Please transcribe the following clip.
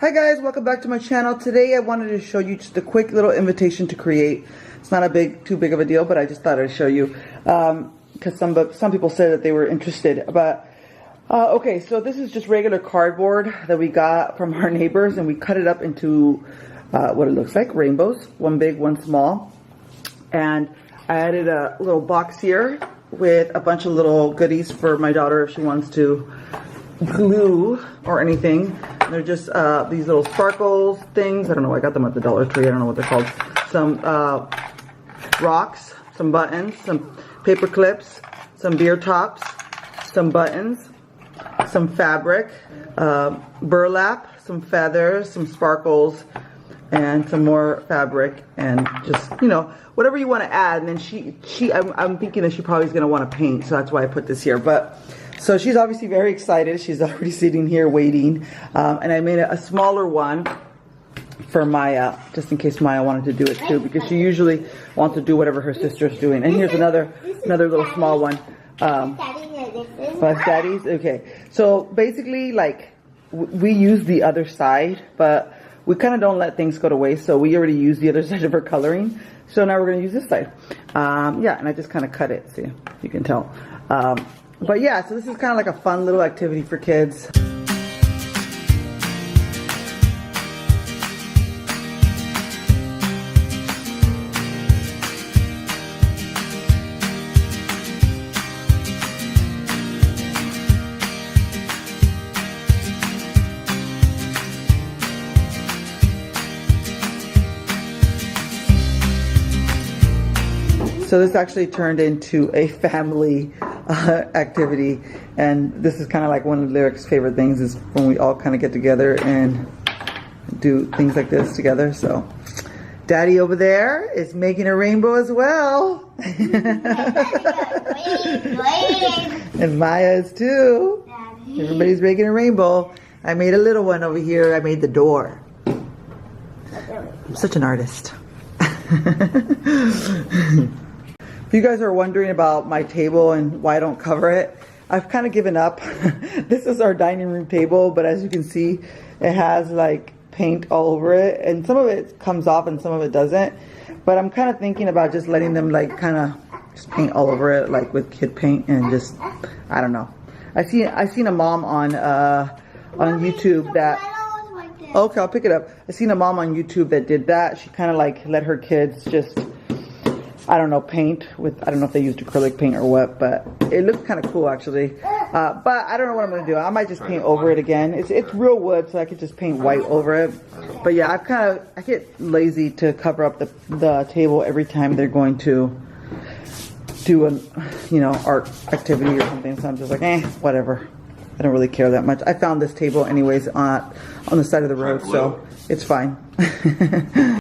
Hi guys, welcome back to my channel. Today I wanted to show you just a quick little invitation to create. It's not too big of a deal, but I just thought I'd show you because some people said that they were interested. But okay, so this is just regular cardboard that we got from our neighbors, and we cut it up into what it looks like, rainbows, one big, one small. And I added a little box here with a bunch of little goodies for my daughter if she wants to glue or anything. They're just these little sparkles things. I don't know, I got them at the Dollar Tree. I don't know what they're called. Some rocks, some buttons, some paper clips, some beer tops, some buttons, some fabric, burlap, some feathers, some sparkles, and some more fabric, and just, you know, whatever you want to add. And then I'm thinking that she probably is going to want to paint, so that's why I put this here. But so she's obviously very excited. She's already sitting here waiting, and I made a smaller one for Maya, just in case Maya wanted to do it too, because she usually wants to do whatever her sister's doing. And here's another little small one. Five daddies. Okay, so basically, like, we use the other side, but we kind of don't let things go to waste, so we already used the other side of our coloring, so now we're going to use this side. Yeah, and I just kind of cut it, see if you can tell. But yeah, so this is kind of like a fun little activity for kids. So this actually turned into a family activity, and this is kind of like one of Lyric's favorite things, is when we all kind of get together and do things like this together. So Daddy over there is making a rainbow as well. And Maya is too. Everybody's making a rainbow. I made a little one over here. I made the door. I'm such an artist. If you guys are wondering about my table and why I don't cover it, I've kind of given up. This is our dining room table, but as you can see, it has like paint all over it, and some of it comes off and some of it doesn't. But I'm kind of thinking about just letting them like kind of just paint all over it, like with kid paint, and just, I don't know. I seen a mom on YouTube that, okay, I'll pick it up. I seen a mom on YouTube that did that. She kind of like let her kids just, I don't know, paint with, I don't know if they used acrylic paint or what, but it looks kind of cool actually. But I don't know what I'm going to do. I might just paint over it again. It's real wood, so I could just paint white over it. But yeah, I get lazy to cover up the table every time they're going to do an, you know, art activity or something. So I'm just like, whatever. I don't really care that much. I found this table anyways on the side of the road, so it's fine.